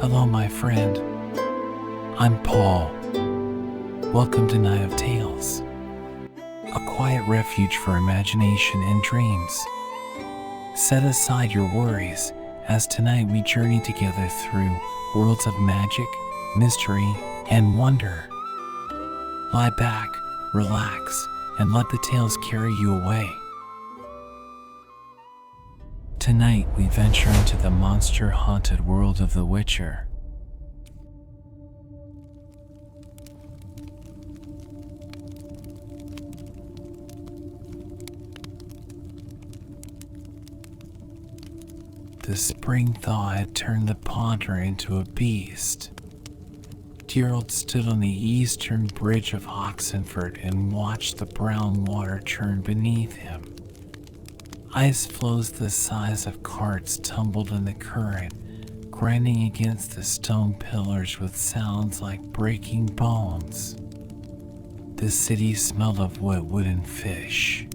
Hello, my friend. I'm Paul. Welcome to Night of Tales, a quiet refuge for imagination and dreams. Set aside your worries, as tonight we journey together through worlds of magic, mystery, and wonder. Lie back, relax, and let the tales carry you away. Tonight we venture into the monster-haunted world of The Witcher. The spring thaw had turned the ponder into a beast. Geralt stood on the eastern bridge of Oxenfurt and watched the brown water churn beneath him. Ice floes the size of carts tumbled in the current, grinding against the stone pillars with sounds like breaking bones. The city smelled of wet wood and fish.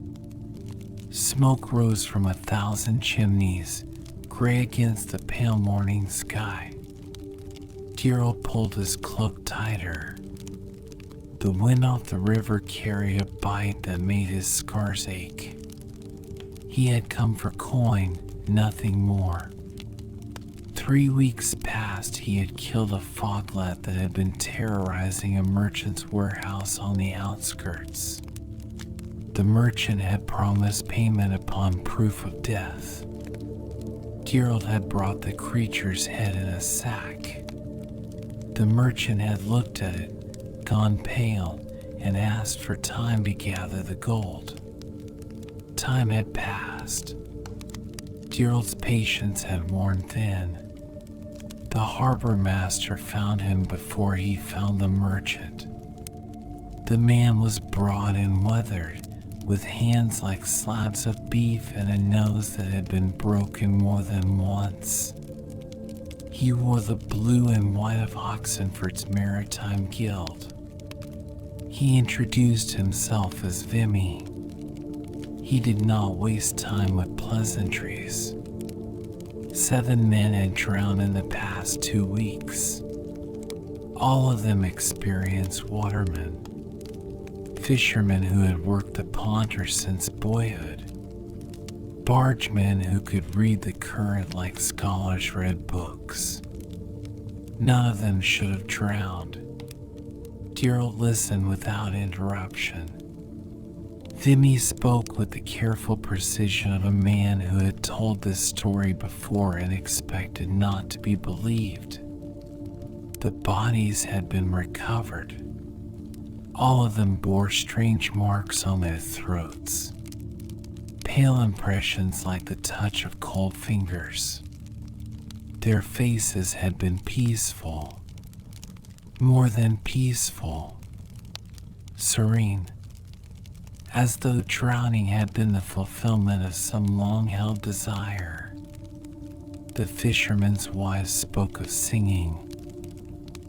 Smoke rose from 1,000 chimneys, gray against the pale morning sky. Geralt pulled his cloak tighter. The wind off the river carried a bite that made his scars ache. He had come for coin, nothing more. 3 weeks past, he had killed a foglet that had been terrorizing a merchant's warehouse on the outskirts. The merchant had promised payment upon proof of death. Geralt had brought the creature's head in a sack. The merchant had looked at it, gone pale, and asked for time to gather the gold. Time had passed. Geralt's patience had worn thin. The harbor master found him before he found the merchant. The man was broad and weathered, with hands like slabs of beef and a nose that had been broken more than once. He wore the blue and white of Oxenfurt's maritime guild. He introduced himself as Vimy. He did not waste time with pleasantries. 7 men had drowned in the past 2 weeks. All of them experienced watermen. Fishermen who had worked the ponder since boyhood. Bargemen who could read the current like scholars read books. None of them should have drowned. Geralt listened without interruption. Vimy spoke with the careful precision of a man who had told this story before and expected not to be believed. The bodies had been recovered. All of them bore strange marks on their throats. Pale impressions like the touch of cold fingers. Their faces had been peaceful. More than peaceful. Serene. As though drowning had been the fulfillment of some long-held desire. The fishermen's wives spoke of singing.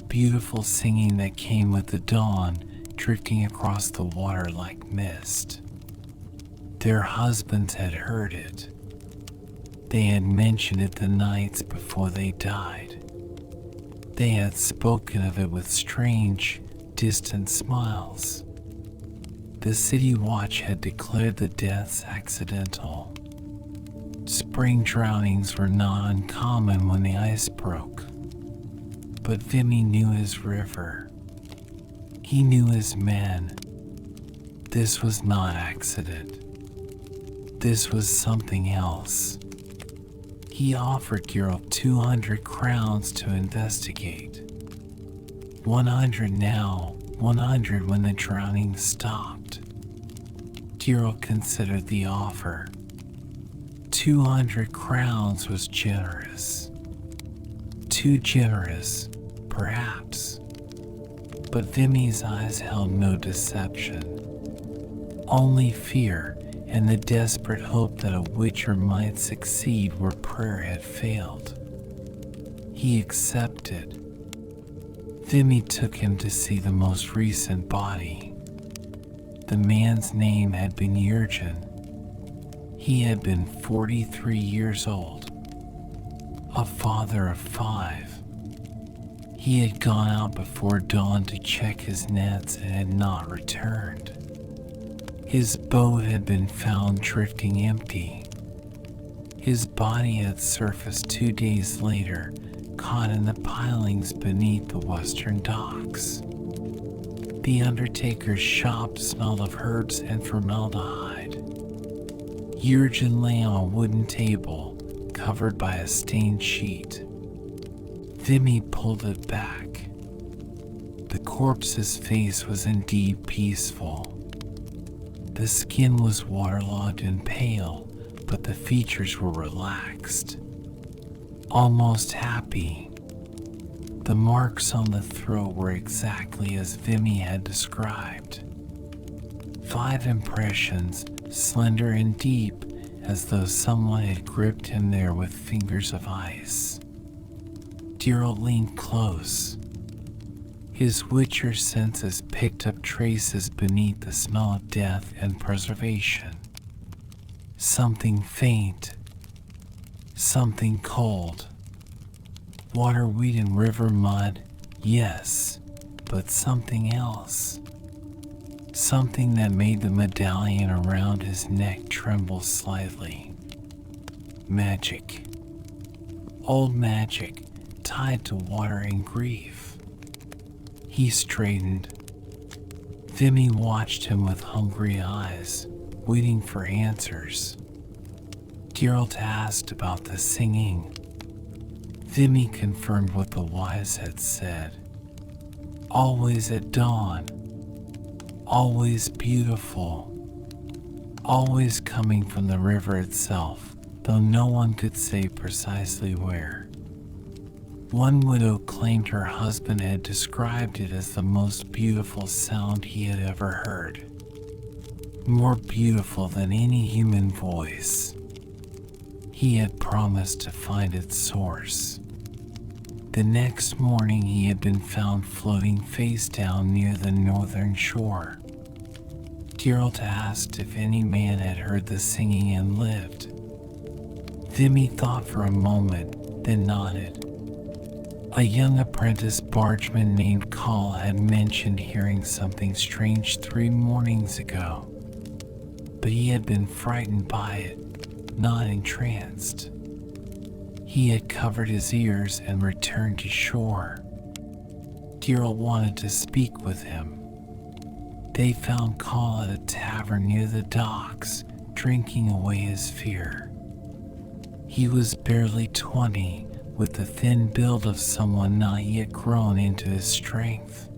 Beautiful singing that came with the dawn, drifting across the water like mist. Their husbands had heard it. They had mentioned it the nights before they died. They had spoken of it with strange, distant smiles. The city watch had declared the deaths accidental. Spring drownings were not uncommon when the ice broke. But Vimy knew his river. He knew his men. This was not accident. This was something else. He offered Geralt 200 crowns to investigate. 100 now, 100 when the drowning stopped. Geralt considered the offer. 200 crowns was generous. Too generous, perhaps. But Vimy's eyes held no deception. Only fear and the desperate hope that a witcher might succeed where prayer had failed. He accepted. Vimy took him to see the most recent body. The man's name had been Jurgen. He had been 43 years old, a father of 5. He had gone out before dawn to check his nets and had not returned. His boat had been found drifting empty. His body had surfaced 2 days later, caught in the pilings beneath the western docks. The undertaker's shop smelled of herbs and formaldehyde. Jurgen lay on a wooden table, covered by a stained sheet. Vimy pulled it back. The corpse's face was indeed peaceful. The skin was waterlogged and pale, but the features were relaxed, almost happy. The marks on the throat were exactly as Vimy had described. 5 impressions, slender and deep, as though someone had gripped him there with fingers of ice. Geralt leaned close. His witcher senses picked up traces beneath the smell of death and preservation. Something faint, something cold. Water, weed, and river mud, yes, but something else. Something that made the medallion around his neck tremble slightly. Magic. Old magic, tied to water and grief. He straightened. Vimy watched him with hungry eyes, waiting for answers. Geralt asked about the singing. Vimy confirmed what the wise had said. Always at dawn. Always beautiful. Always coming from the river itself, though no one could say precisely where. One widow claimed her husband had described it as the most beautiful sound he had ever heard. More beautiful than any human voice. He had promised to find its source. The next morning he had been found floating face down near the northern shore. Geralt asked if any man had heard the singing and lived. Vimy thought for a moment, then nodded. A young apprentice bargeman named Call had mentioned hearing something strange 3 mornings ago, but he had been frightened by it, not entranced. He had covered his ears and returned to shore. Geralt wanted to speak with him. They found Call at a tavern near the docks, drinking away his fear. He was barely 20, with the thin build of someone not yet grown into his strength.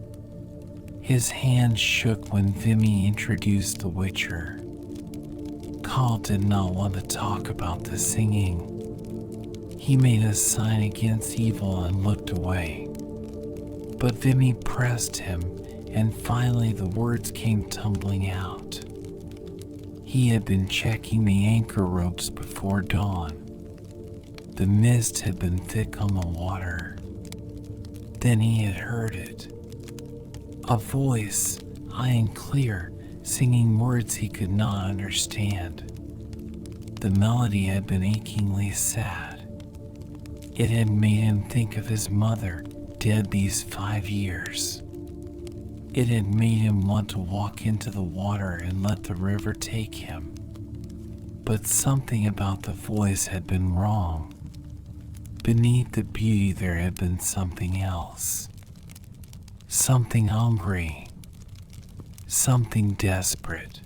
His hands shook when Vimy introduced the Witcher. Call did not want to talk about the singing. He made a sign against evil and looked away. But Vimy pressed him, and finally the words came tumbling out. He had been checking the anchor ropes before dawn. The mist had been thick on the water. Then he had heard it. A voice, high and clear, singing words he could not understand. The melody had been achingly sad. It had made him think of his mother, dead these 5 years. It had made him want to walk into the water and let the river take him. But something about the voice had been wrong. Beneath the beauty there had been something else. Something hungry. Something desperate.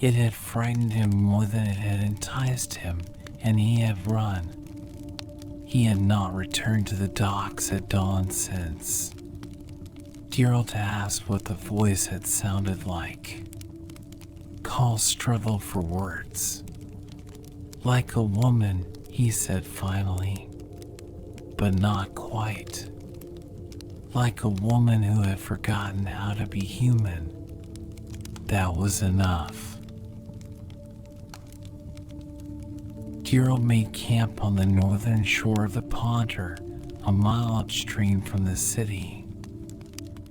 It had frightened him more than it had enticed him, and he had run. He had not returned to the docks at dawn since. Geralt asked what the voice had sounded like. Call struggled for words. Like a woman, he said finally, but not quite. Like a woman who had forgotten how to be human. That was enough. Geralt made camp on the northern shore of the Pontar, a mile upstream from the city.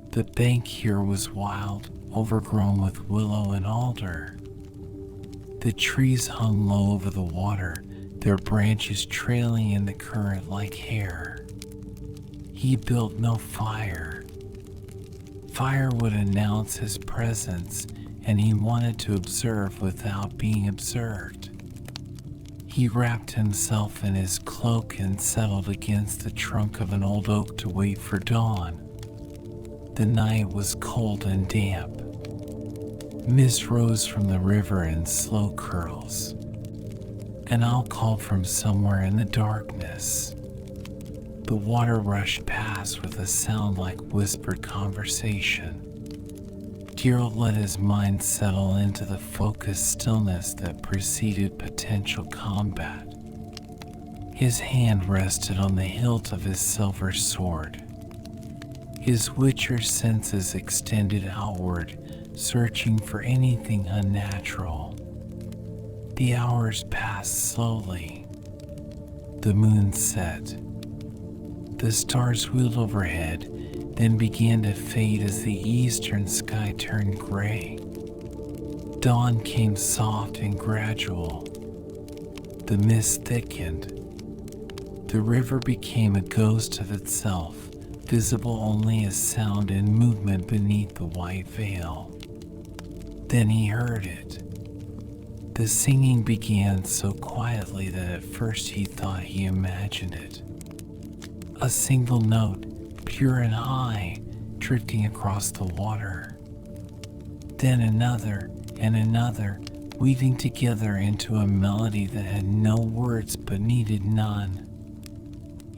The bank here was wild, overgrown with willow and alder. The trees hung low over the water, their branches trailing in the current like hair. He built no fire. Fire would announce his presence, and he wanted to observe without being observed. He wrapped himself in his cloak and settled against the trunk of an old oak to wait for dawn. The night was cold and damp. Mist rose from the river in slow curls. An owl called from somewhere in the darkness. The water rushed past with a sound like whispered conversation. Geralt let his mind settle into the focused stillness that preceded potential combat. His hand rested on the hilt of his silver sword. His witcher senses extended outward, searching for anything unnatural. The hours passed slowly. The moon set. The stars wheeled overhead, then began to fade as the eastern sky turned gray. Dawn came soft and gradual. The mist thickened. The river became a ghost of itself, visible only as sound and movement beneath the white veil. Then he heard it. The singing began so quietly that at first he thought he imagined it. A single note, pure and high, drifting across the water. Then another and another, weaving together into a melody that had no words but needed none.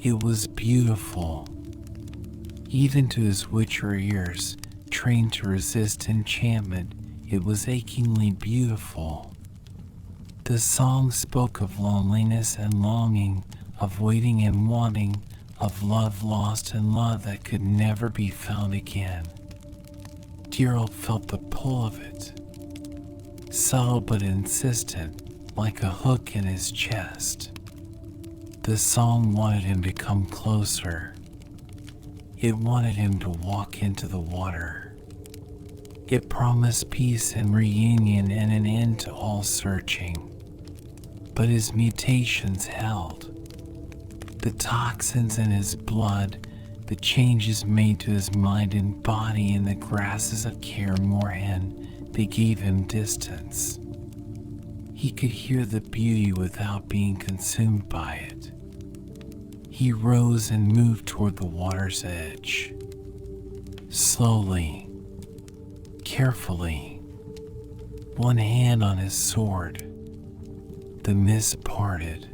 It was beautiful. Even to his witcher ears, trained to resist enchantment, it was achingly beautiful. The song spoke of loneliness and longing, of waiting and wanting, of love lost and love that could never be found again. Geralt felt the pull of it, subtle but insistent, like a hook in his chest. The song wanted him to come closer. It wanted him to walk into the water. It promised peace and reunion and an end to all searching. But his mutations held. The toxins in his blood, the changes made to his mind and body in the grasses of Kaer Morhen, they gave him distance. He could hear the beauty without being consumed by it. He rose and moved toward the water's edge. Slowly, carefully, one hand on his sword. The mist parted.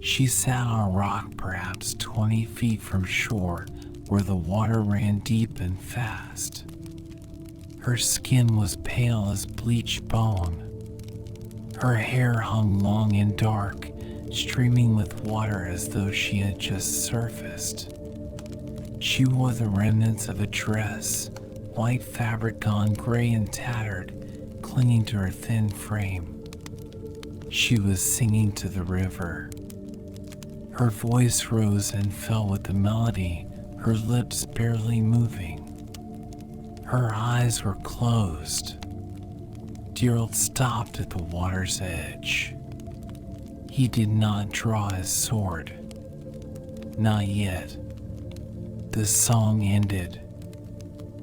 She sat on a rock perhaps 20 feet from shore where the water ran deep and fast. Her skin was pale as bleached bone. Her hair hung long and dark, streaming with water as though she had just surfaced. She wore the remnants of a dress, white fabric gone gray and tattered, clinging to her thin frame. She was singing to the river. Her voice rose and fell with the melody, her lips barely moving. Her eyes were closed. Geralt stopped at the water's edge. He did not draw his sword. Not yet. The song ended.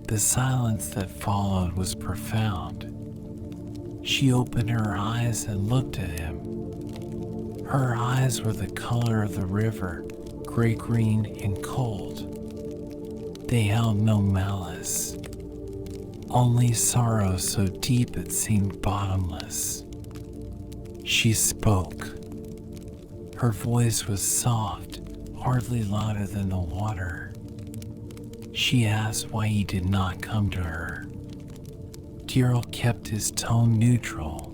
The silence that followed was profound. She opened her eyes and looked at him. Her eyes were the color of the river, gray-green and cold. They held no malice, only sorrow so deep it seemed bottomless. She spoke. Her voice was soft, hardly louder than the water. She asked why he did not come to her. Geralt kept his tone neutral.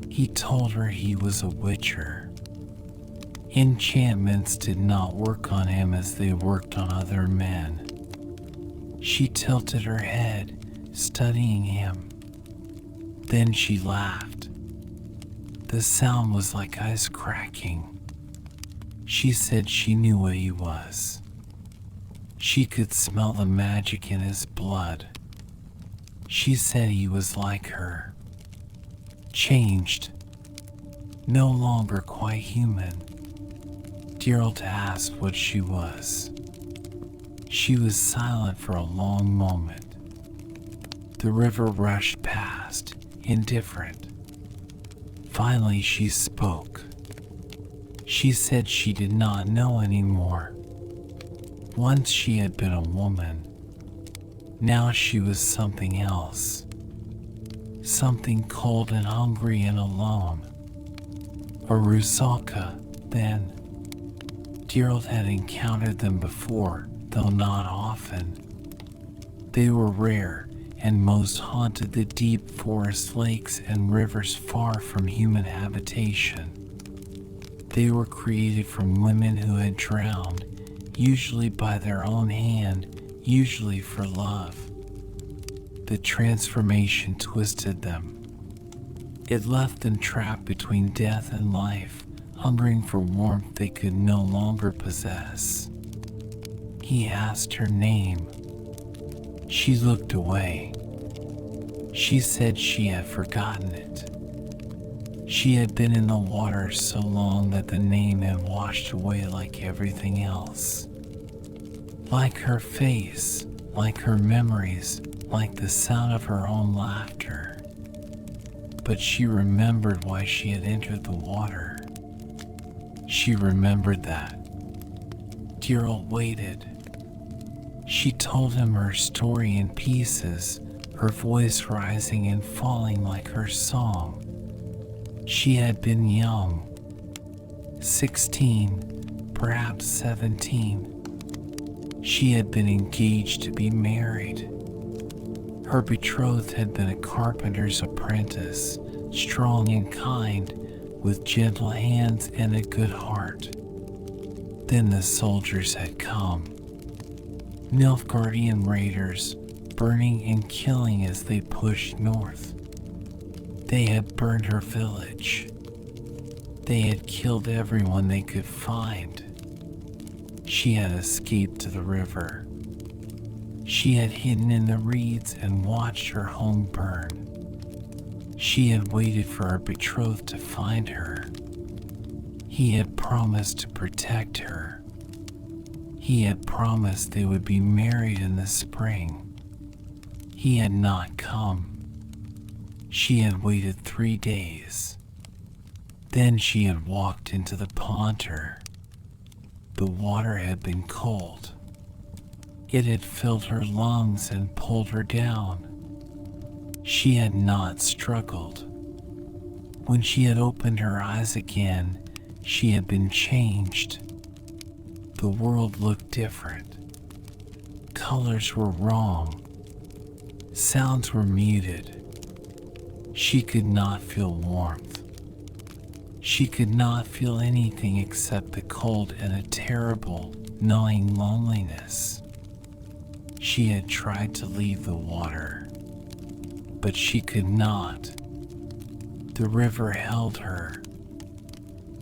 He told her he was a witcher. Enchantments did not work on him as they worked on other men. She tilted her head, studying him. Then she laughed. The sound was like ice cracking. She said she knew what he was. She could smell the magic in his blood. She said he was like her. Changed. No longer quite human. Geralt asked what she was. She was silent for a long moment. The river rushed past, indifferent. Finally, she spoke. She said she did not know anymore. Once she had been a woman. Now she was something else. Something cold and hungry and alone. A rusalka, then. Geralt had encountered them before, though not often. They were rare and most haunted the deep forest lakes and rivers far from human habitation. They were created from women who had drowned, usually by their own hand, usually for love. The transformation twisted them. It left them trapped between death and life, hungering for warmth they could no longer possess. He asked her name. She looked away. She said she had forgotten it. She had been in the water so long that the name had washed away like everything else. Like her face, like her memories, like the sound of her own laughter. But she remembered why she had entered the water. She remembered that. Geralt waited. She told him her story in pieces, her voice rising and falling like her song. She had been young, 16, perhaps 17. She had been engaged to be married. Her betrothed had been a carpenter's apprentice, strong and kind, with gentle hands and a good heart. Then the soldiers had come. Nilfgaardian raiders, burning and killing as they pushed north. They had burned her village. They had killed everyone they could find. She had escaped to the river. She had hidden in the reeds and watched her home burn. She had waited for her betrothed to find her. He had promised to protect her. He had promised they would be married in the spring. He had not come. She had waited 3 days. Then she had walked into the ponter. The water had been cold. It had filled her lungs and pulled her down. She had not struggled. When she had opened her eyes again, she had been changed. The world looked different. Colors were wrong. Sounds were muted. She could not feel warmth. She could not feel anything except the cold and a terrible, gnawing loneliness. She had tried to leave the water, but she could not. The river held her.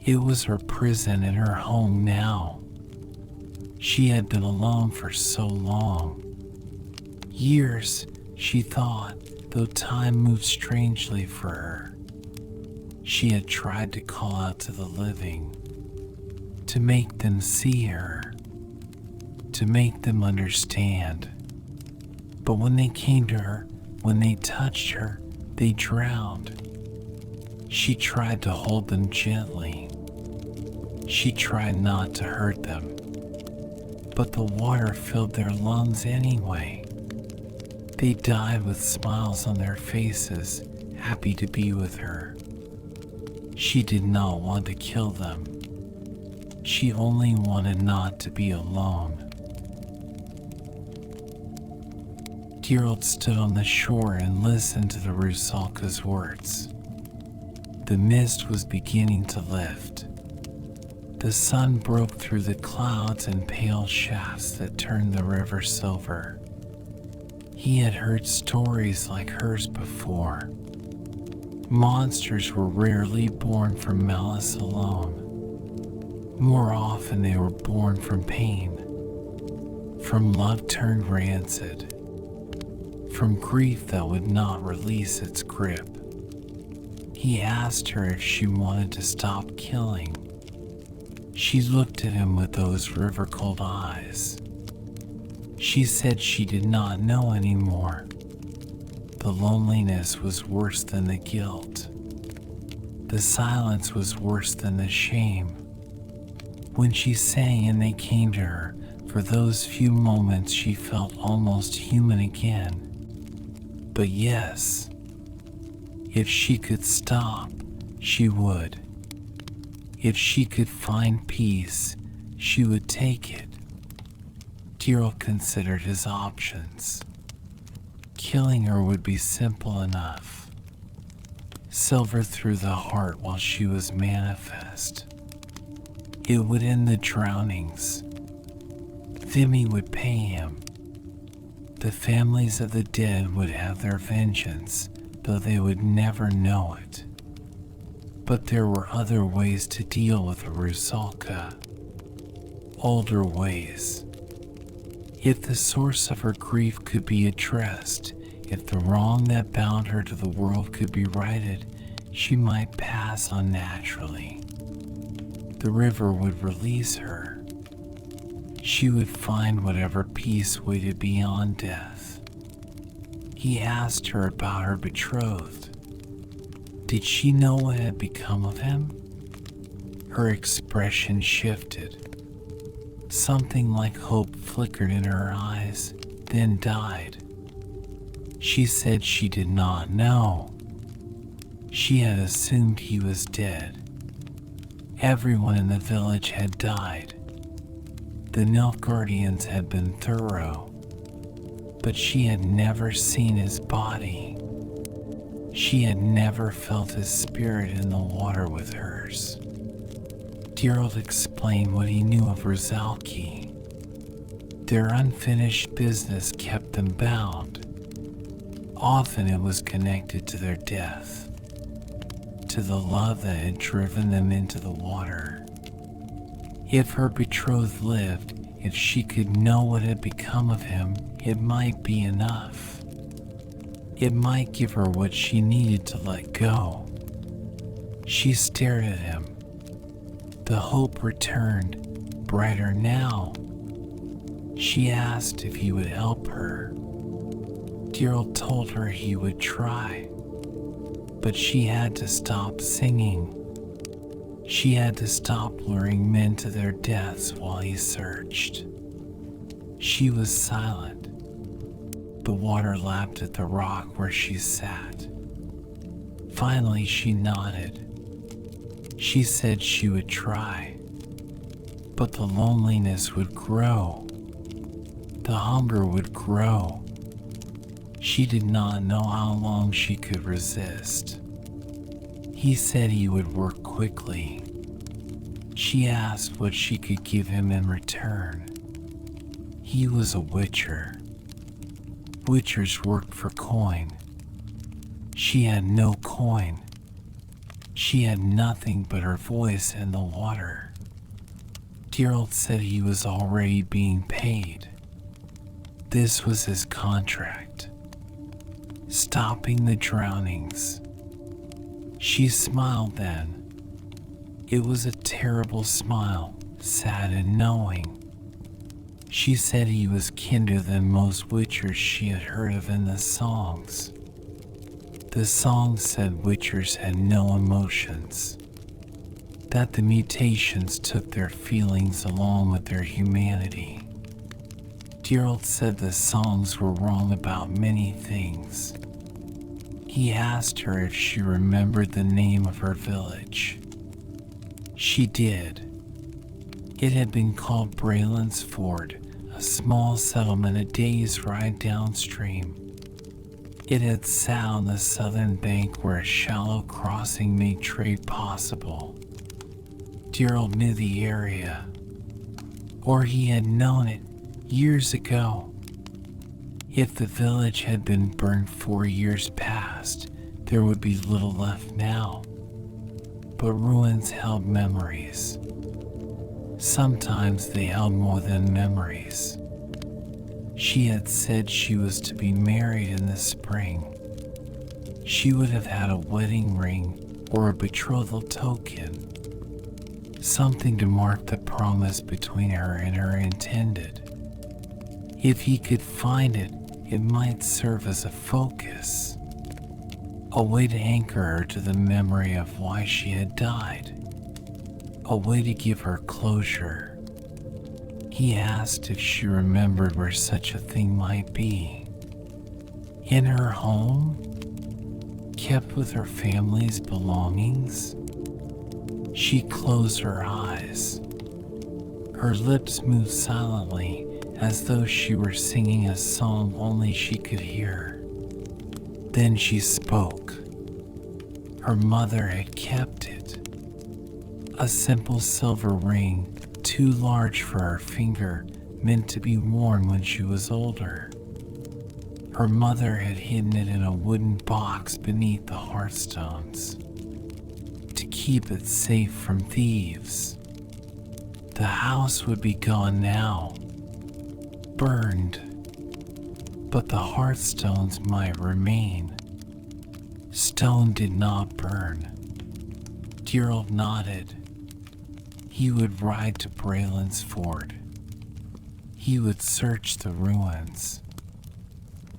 It was her prison and her home now. She had been alone for so long. Years, she thought, though time moved strangely for her. She had tried to call out to the living, to make them see her, to make them understand. But when they came to her, when they touched her, they drowned. She tried to hold them gently. She tried not to hurt them. But the water filled their lungs anyway. They died with smiles on their faces, happy to be with her. She did not want to kill them. She only wanted not to be alone. Geralt stood on the shore and listened to the rusalka's words. The mist was beginning to lift. The sun broke through the clouds in pale shafts that turned the river silver. He had heard stories like hers before. Monsters were rarely born from malice alone. More often they were born from pain, from love turned rancid, from grief that would not release its grip. He asked her if she wanted to stop killing. She looked at him with those river-cold eyes. She said she did not know anymore. The loneliness was worse than the guilt. The silence was worse than the shame. When she sang and they came to her, for those few moments she felt almost human again. But yes, if she could stop, she would. If she could find peace, she would take it. Geralt considered his options. Killing her would be simple enough. Silver through the heart while she was manifest. It would end the drownings. Vimy would pay him. The families of the dead would have their vengeance, though they would never know it. But there were other ways to deal with a Rusalka. Older ways. If the source of her grief could be addressed, if the wrong that bound her to the world could be righted, she might pass on naturally. The river would release her. She would find whatever peace waited beyond death. He asked her about her betrothed. Did she know what had become of him? Her expression shifted. Something like hope flickered in her eyes, then died. She said she did not know. She had assumed he was dead. Everyone in the village had died. The Nilfgaardians had been thorough, but she had never seen his body. She had never felt his spirit in the water with hers. Geralt explained what he knew of Rusalki. Their unfinished business kept them bound. Often it was connected to their death, to the love that had driven them into the water. If her betrothed lived, if she could know what had become of him, it might be enough. It might give her what she needed to let go. She stared at him. The hope returned, brighter now. She asked if he would help her. Geralt told her he would try, but she had to stop singing. She had to stop luring men to their deaths while he searched. She was silent. The water lapped at the rock where she sat. Finally, she nodded. She said she would try, but the loneliness would grow. The hunger would grow. She did not know how long she could resist. He said he would work quickly. She asked what she could give him in return. He was a witcher. Witchers worked for coin. She had no coin. She had nothing but her voice and the water. Geralt said he was already being paid. This was his contract. Stopping the drownings. She smiled then. It was a terrible smile, sad and knowing. She said he was kinder than most witchers she had heard of in the songs. The songs said witchers had no emotions, that the mutations took their feelings along with their humanity. Geralt said the songs were wrong about many things. He asked her if she remembered the name of her village. She did. It had been called Braelin's Ford, a small settlement a day's ride downstream. It had sat on the southern bank where a shallow crossing made trade possible. Geralt knew the area, or he had known it years ago. If the village had been burned 4 years past, there would be little left now. But ruins held memories. Sometimes they held more than memories. She had said she was to be married in the spring. She would have had a wedding ring or a betrothal token, something to mark the promise between her and her intended. If he could find it, it might serve as a focus, a way to anchor her to the memory of why she had died, a way to give her closure. He asked if she remembered where such a thing might be. In her home? Kept with her family's belongings? She closed her eyes. Her lips moved silently as though she were singing a song only she could hear. Then she spoke. Her mother had kept it. A simple silver ring, too large for her finger, meant to be worn when she was older. Her mother had hidden it in a wooden box beneath the hearthstones to keep it safe from thieves. The house would be gone now, burned, but the hearthstones might remain. Stone did not burn. Geralt nodded. He would ride to Braelin's Fort. He would search the ruins.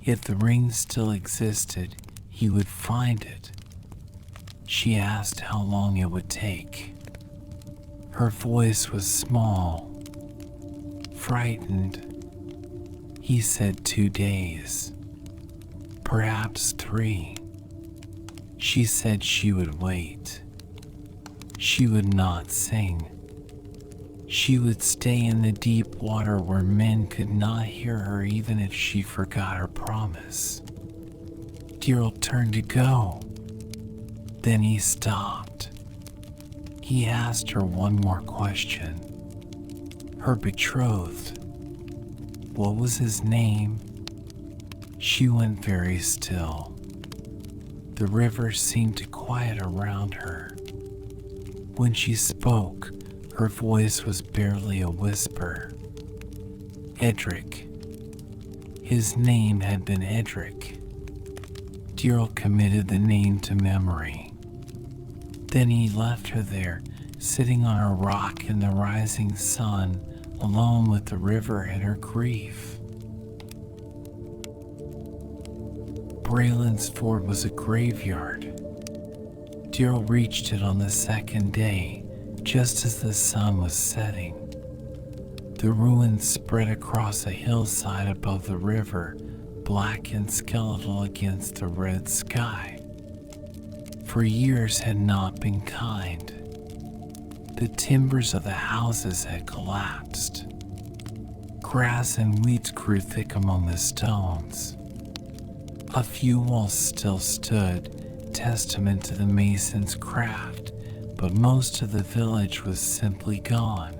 If the ring still existed, he would find it. She asked how long it would take. Her voice was small, frightened. He said 2 days, perhaps 3. She said she would wait. She would not sing. She would stay in the deep water where men could not hear her even if she forgot her promise. Geralt turned to go. Then he stopped. He asked her one more question. Her betrothed. What was his name? She went very still. The river seemed to quiet around her. When she spoke, her voice was barely a whisper. Edric. His name had been Edric. Geralt committed the name to memory. Then he left her there, sitting on a rock in the rising sun, alone with the river and her grief. Braelin's Fort was a graveyard. Geralt reached it on the second day, just as the sun was setting. The ruins spread across a hillside above the river, black and skeletal against the red sky. For years had not been kind. The timbers of the houses had collapsed. Grass and weeds grew thick among the stones. A few walls still stood, testament to the mason's craft, but most of the village was simply gone,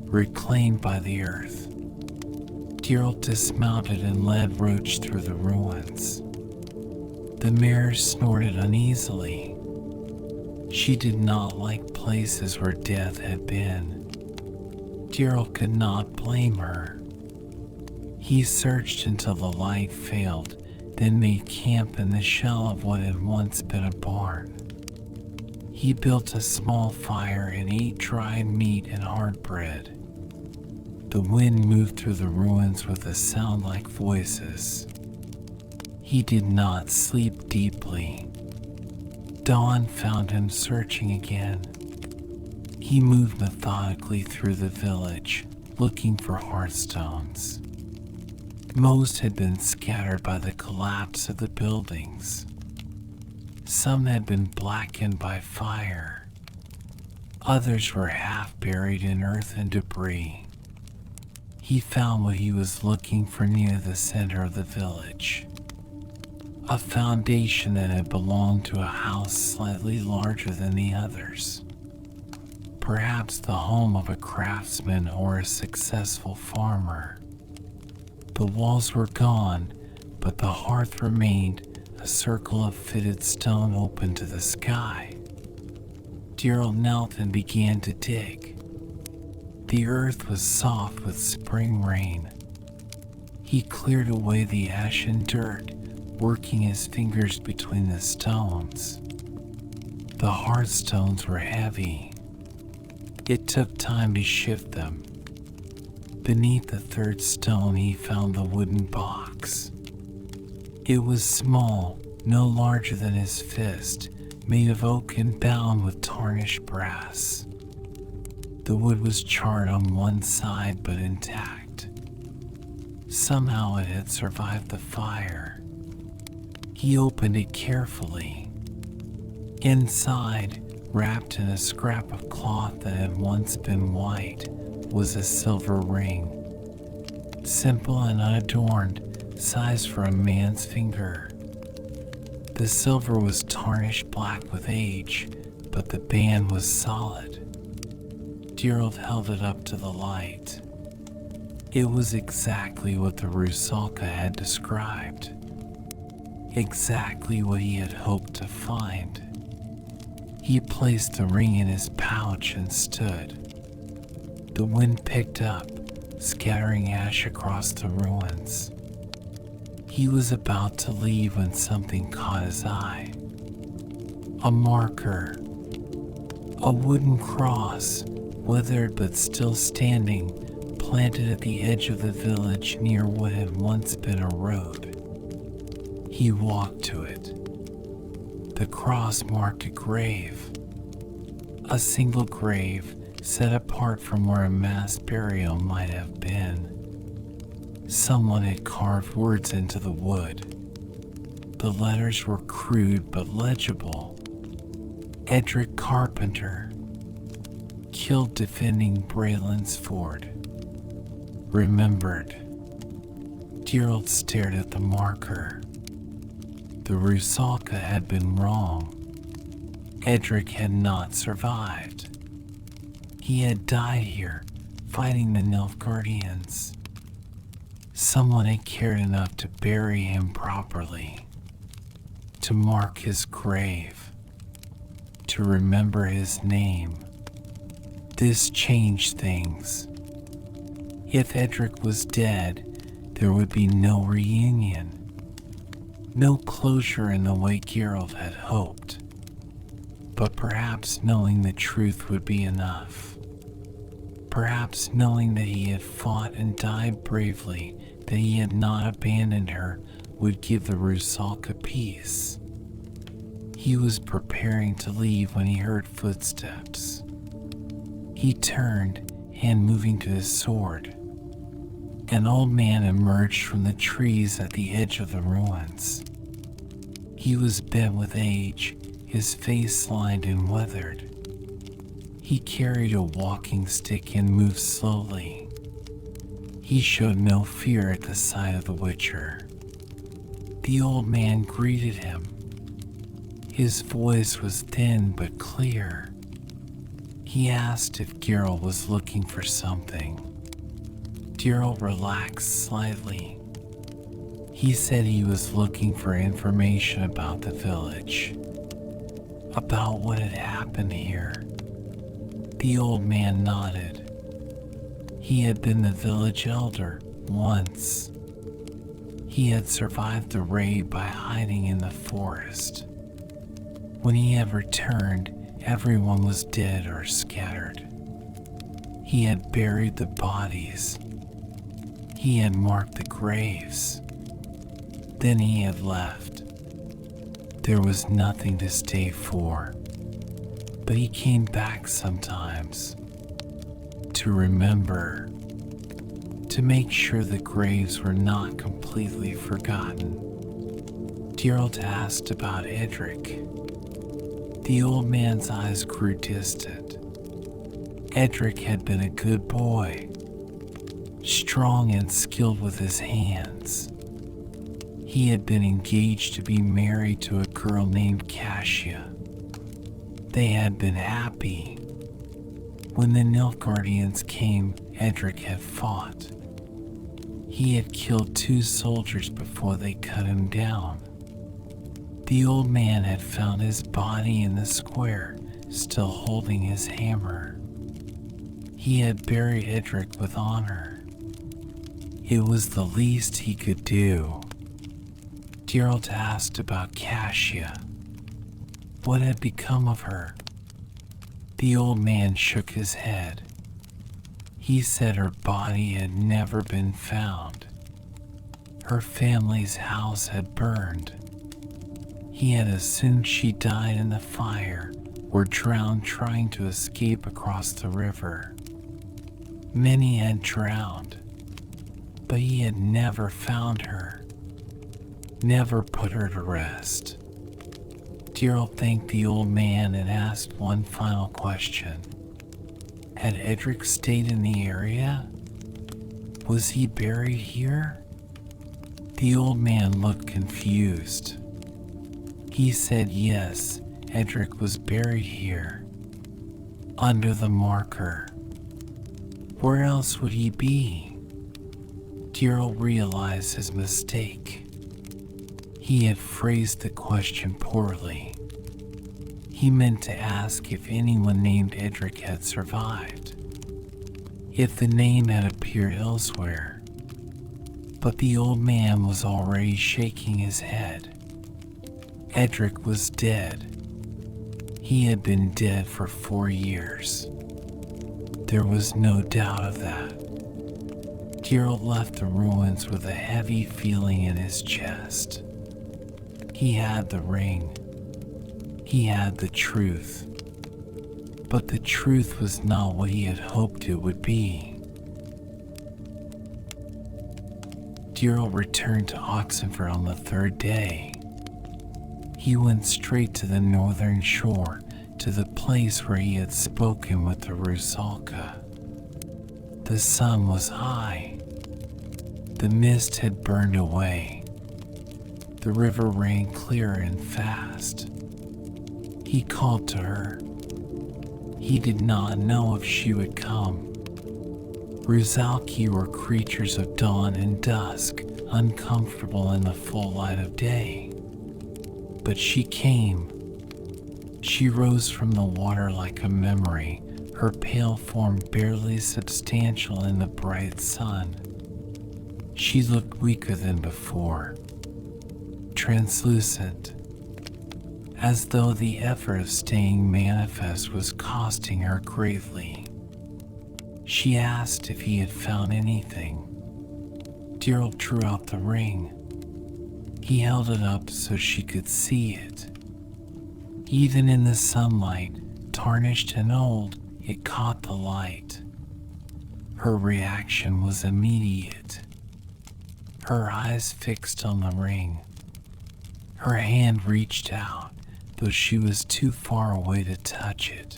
reclaimed by the earth. Geralt dismounted and led Roach through the ruins. The mare snorted uneasily. She did not like places where death had been. Geralt could not blame her. He searched until the light failed, then made camp in the shell of what had once been a barn. He built a small fire and ate dried meat and hard bread. The wind moved through the ruins with a sound like voices. He did not sleep deeply. Dawn found him searching again. He moved methodically through the village, looking for hearthstones. Most had been scattered by the collapse of the buildings. Some had been blackened by fire. Others were half buried in earth and debris. He found what he was looking for near the center of the village. A foundation that had belonged to a house slightly larger than the others. Perhaps the home of a craftsman or a successful farmer. The walls were gone, but the hearth remained, a circle of fitted stone open to the sky. Geralt knelt and began to dig. The earth was soft with spring rain. He cleared away the ashen dirt, working his fingers between the stones. The hearthstones were heavy. It took time to shift them. Beneath the third stone he found the wooden box. It was small, no larger than his fist, made of oak and bound with tarnished brass. The wood was charred on one side but intact. Somehow it had survived the fire. He opened it carefully. Inside, wrapped in a scrap of cloth that had once been white, was a silver ring. Simple and unadorned, sized for a man's finger. The silver was tarnished black with age, but the band was solid. Geralt held it up to the light. It was exactly what the Rusalka had described. Exactly what he had hoped to find. He placed the ring in his pouch and stood. The wind picked up, scattering ash across the ruins. He was about to leave when something caught his eye. A marker. A wooden cross, withered but still standing, planted at the edge of the village near what had once been a road. He walked to it. The cross marked a grave. A single grave set apart from where a mass burial might have been. Someone had carved words into the wood. The letters were crude but legible. Edric Carpenter, killed defending Braelin's Ford. Remembered. Geralt stared at the marker. The Rusalka had been wrong. Edric had not survived. He had died here, fighting the Nilfgaardians. Someone had cared enough to bury him properly, to mark his grave, to remember his name. This changed things. If Edric was dead, there would be no reunion, no closure in the way Geralt had hoped. But perhaps knowing the truth would be enough. Perhaps knowing that he had fought and died bravely, that he had not abandoned her, would give the Rusalka peace. He was preparing to leave when he heard footsteps. He turned, hand moving to his sword. An old man emerged from the trees at the edge of the ruins. He was bent with age, his face lined and weathered. He carried a walking stick and moved slowly. He showed no fear at the sight of the Witcher. The old man greeted him. His voice was thin but clear. He asked if Geralt was looking for something. Geralt relaxed slightly. He said he was looking for information about the village, about what had happened here. The old man nodded. He had been the village elder once. He had survived the raid by hiding in the forest. When he had returned, everyone was dead or scattered. He had buried the bodies. He had marked the graves. Then he had left. There was nothing to stay for, but he came back sometimes to remember, to make sure the graves were not completely forgotten. Geralt asked about Edric. The old man's eyes grew distant. Edric had been a good boy, strong and skilled with his hands. He had been engaged to be married to a girl named Cassia. They had been happy. When the Nilfgaardians came, Edric had fought. He had killed 2 soldiers before they cut him down. The old man had found his body in the square, still holding his hammer. He had buried Edric with honor. It was the least he could do. Geralt asked about Cassia. What had become of her? The old man shook his head. He said her body had never been found. Her family's house had burned. He had assumed she died in the fire or drowned trying to escape across the river. Many had drowned, but he had never found her, never put her to rest. Geralt thanked the old man and asked one final question. Had Edric stayed in the area? Was he buried here? The old man looked confused. He said yes, Edric was buried here, under the marker. Where else would he be? Geralt realized his mistake. He had phrased the question poorly. He meant to ask if anyone named Edric had survived, if the name had appeared elsewhere. But the old man was already shaking his head. Edric was dead. He had been dead for 4 years. There was no doubt of that. Geralt left the ruins with a heavy feeling in his chest. He had the ring. He had the truth. But the truth was not what he had hoped it would be. Geralt returned to Oxenfurt on the 3rd day. He went straight to the northern shore, to the place where he had spoken with the Rusalka. The sun was high. The mist had burned away. The river ran clear and fast. He called to her. He did not know if she would come. Rusalki were creatures of dawn and dusk, uncomfortable in the full light of day. But she came. She rose from the water like a memory, her pale form barely substantial in the bright sun. She looked weaker than before, translucent, as though the effort of staying manifest was costing her greatly. She asked if he had found anything. Geralt drew out the ring. He held it up so she could see it. Even in the sunlight, tarnished and old, it caught the light. Her reaction was immediate. Her eyes fixed on the ring. Her hand reached out, though she was too far away to touch it.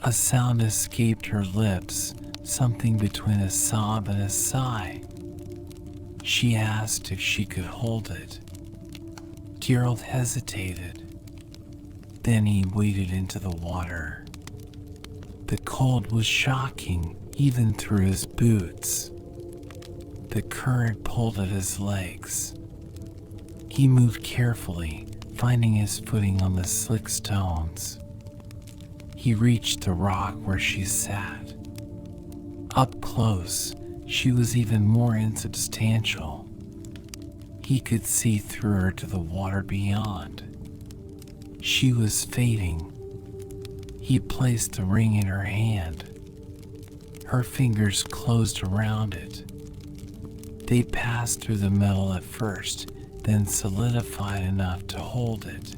A sound escaped her lips, something between a sob and a sigh. She asked if she could hold it. Geralt hesitated. Then he waded into the water. The cold was shocking, even through his boots. The current pulled at his legs. He moved carefully, finding his footing on the slick stones. He reached the rock where she sat. Up close, she was even more insubstantial. He could see through her to the water beyond. She was fading. He placed the ring in her hand. Her fingers closed around it. They passed through the metal at first, then solidified enough to hold it.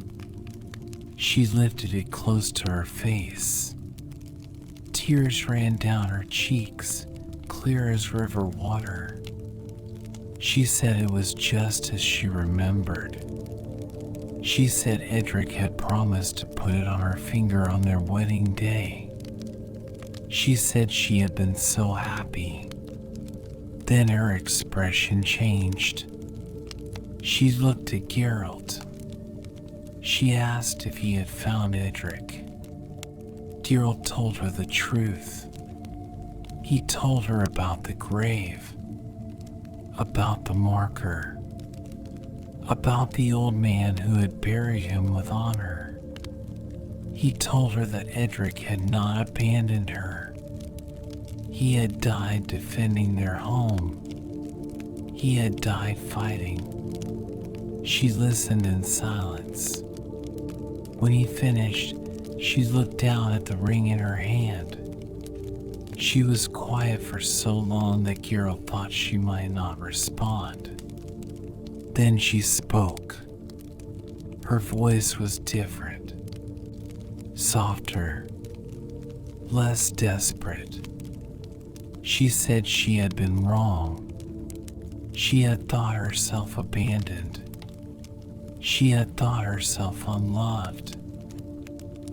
She lifted it close to her face. Tears ran down her cheeks, clear as river water. She said it was just as she remembered. She said Edric had promised to put it on her finger on their wedding day. She said she had been so happy. Then her expression changed. She looked at Geralt. She asked if he had found Edric. Geralt told her the truth. He told her about the grave, about the marker, about the old man who had buried him with honor. He told her that Edric had not abandoned her. He had died defending their home. He had died fighting. She listened in silence. When he finished, she looked down at the ring in her hand. She was quiet for so long that Geralt thought she might not respond. Then she spoke. Her voice was different, softer, less desperate. She said she had been wrong. She had thought herself abandoned. She had thought herself unloved.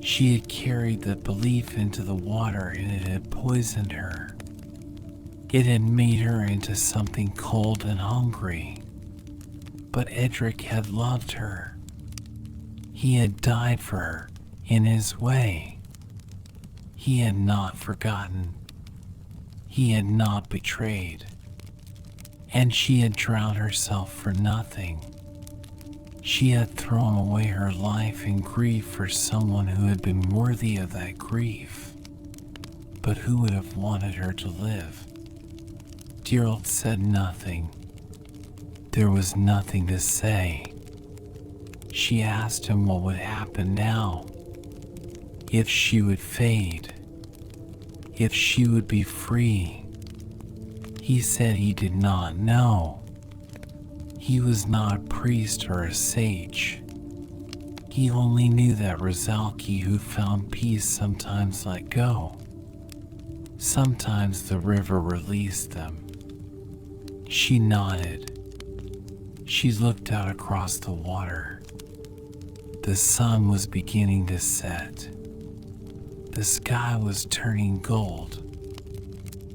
She had carried the belief into the water and it had poisoned her. It had made her into something cold and hungry. But Edric had loved her. He had died for her in his way. He had not forgotten. He had not betrayed. And she had drowned herself for nothing. She had thrown away her life in grief for someone who had been worthy of that grief, but who would have wanted her to live. Geralt said nothing. There was nothing to say. She asked him what would happen now, if she would fade, if she would be free. He said he did not know. He was not a priest or a sage. He only knew that Rosalki who found peace sometimes let go. Sometimes the river released them. She nodded. She looked out across the water. The sun was beginning to set. The sky was turning gold.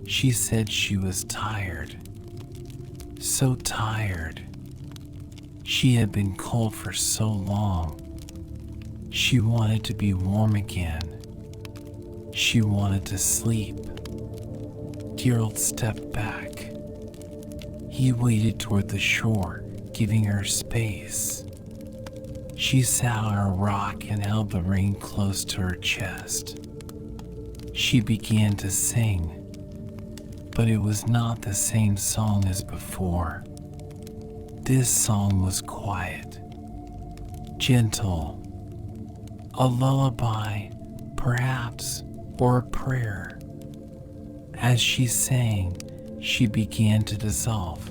She said she was tired. So tired. She had been cold for so long. She wanted to be warm again. She wanted to sleep. Geralt stepped back. He waded toward the shore, giving her space. She sat on a rock and held the ring close to her chest. She began to sing, but it was not the same song as before. This song was quiet, gentle, a lullaby, perhaps, or a prayer. As she sang, she began to dissolve,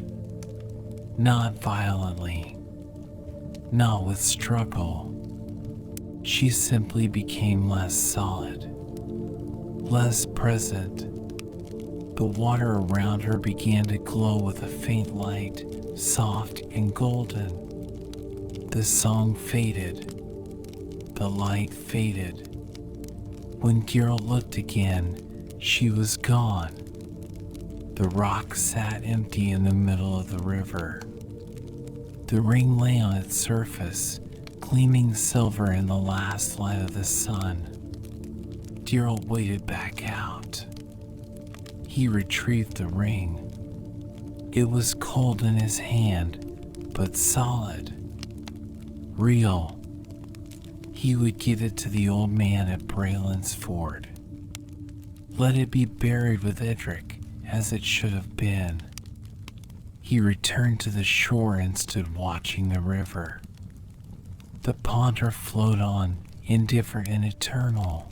not violently, not with struggle. She simply became less solid, less present. The water around her began to glow with a faint light, soft and golden. The song faded. The light faded. When Geralt looked again, she was gone. The rock sat empty in the middle of the river. The ring lay on its surface, gleaming silver in the last light of the sun. Geralt waded back out. He retrieved the ring. It was cold in his hand, but solid, real. He would give it to the old man at Braelin's Ford. Let it be buried with Edric, as it should have been. He returned to the shore and stood watching the river. The ponder flowed on, indifferent and eternal.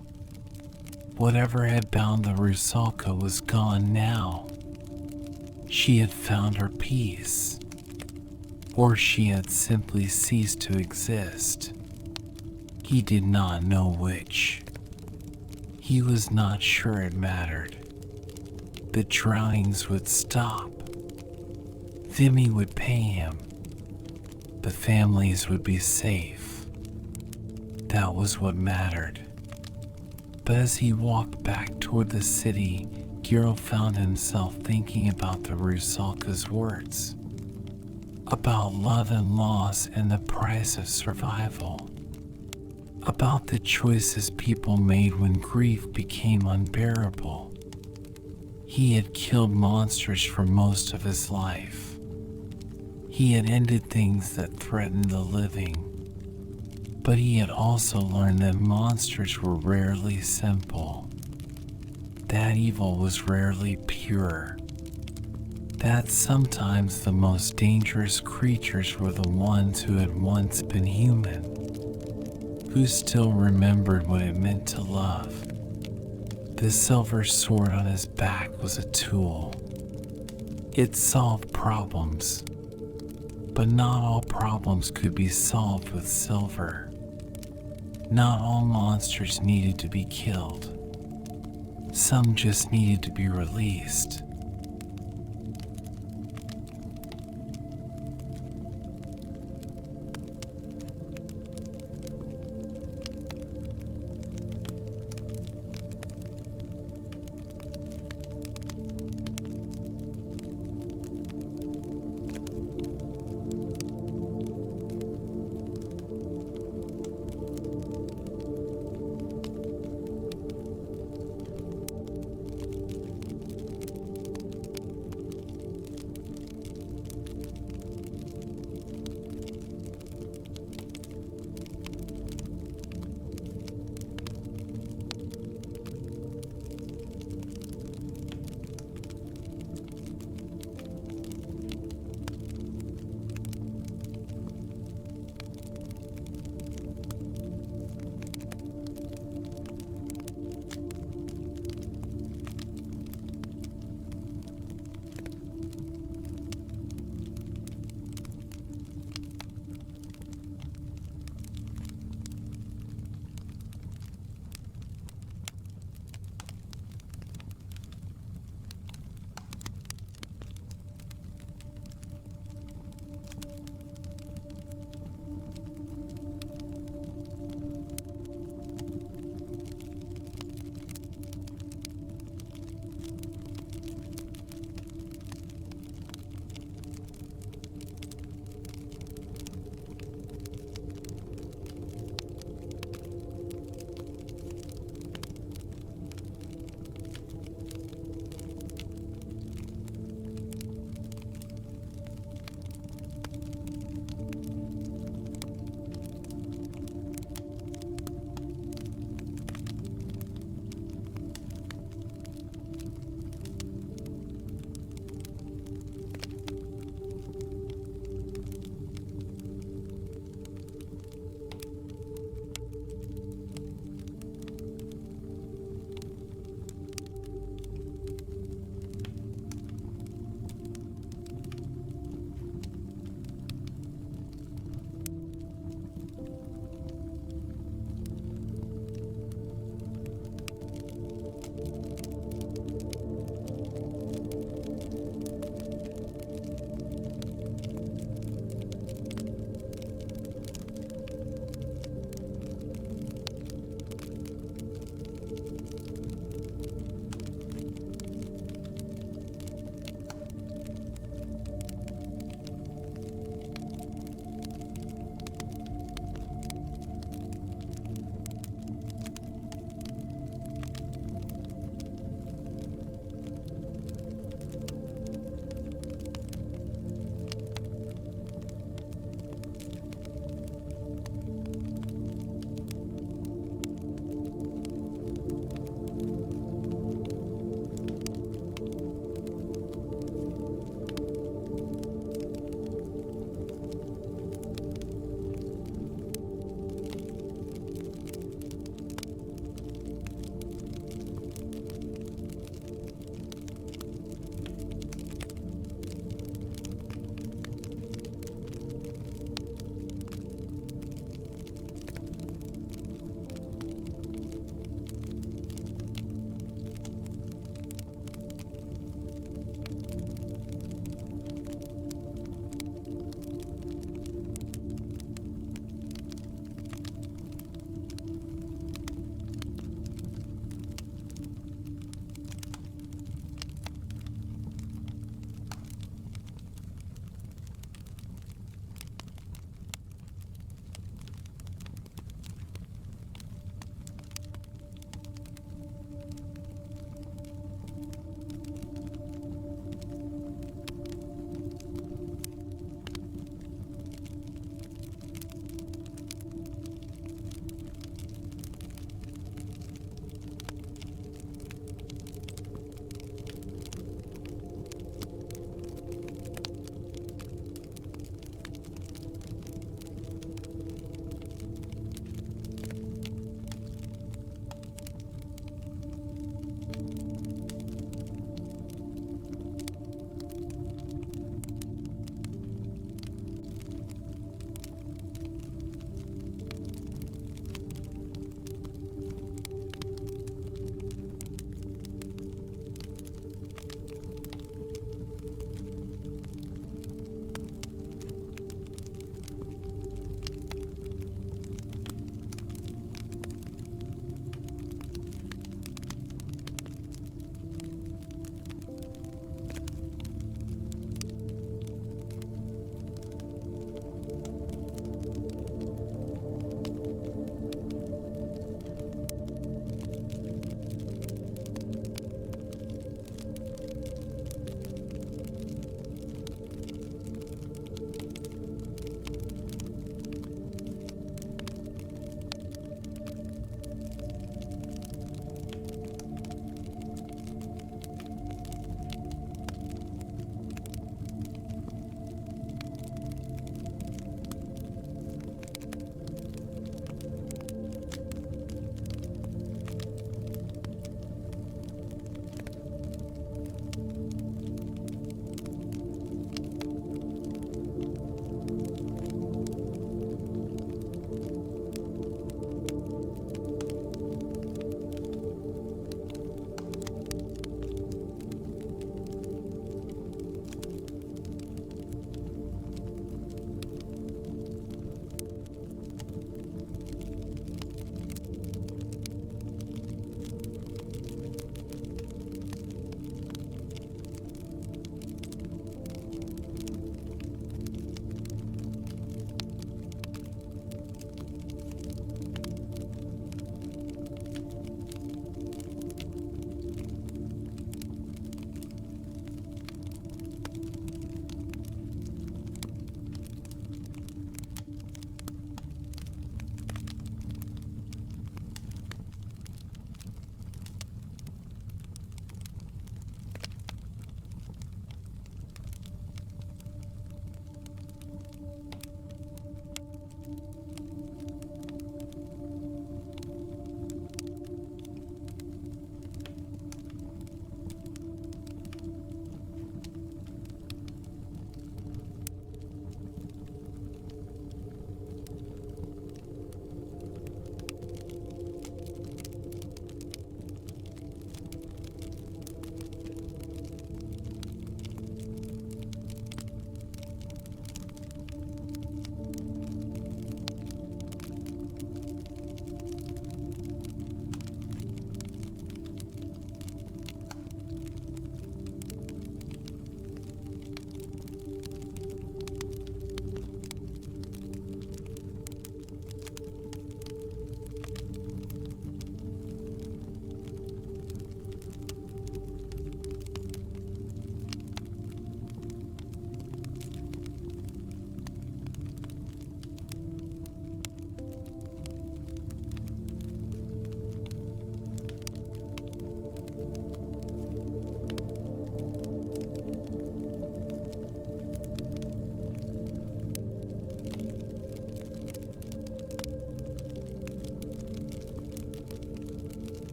Whatever had bound the Rusalka was gone now. She had found her peace, or she had simply ceased to exist. He did not know which. He was not sure it mattered. The drownings would stop. Vimy would pay him. The families would be safe. That was what mattered. But as he walked back toward the city, Geralt found himself thinking about the Rusalka's words. About love and loss and the price of survival. About the choices people made when grief became unbearable. He had killed monsters for most of his life. He had ended things that threatened the living. But he had also learned that monsters were rarely simple. That evil was rarely pure. That sometimes the most dangerous creatures were the ones who had once been human, who still remembered what it meant to love, The silver sword on his back was a tool. It solved problems, but not all problems could be solved with silver. Not all monsters needed to be killed. Some just needed to be released.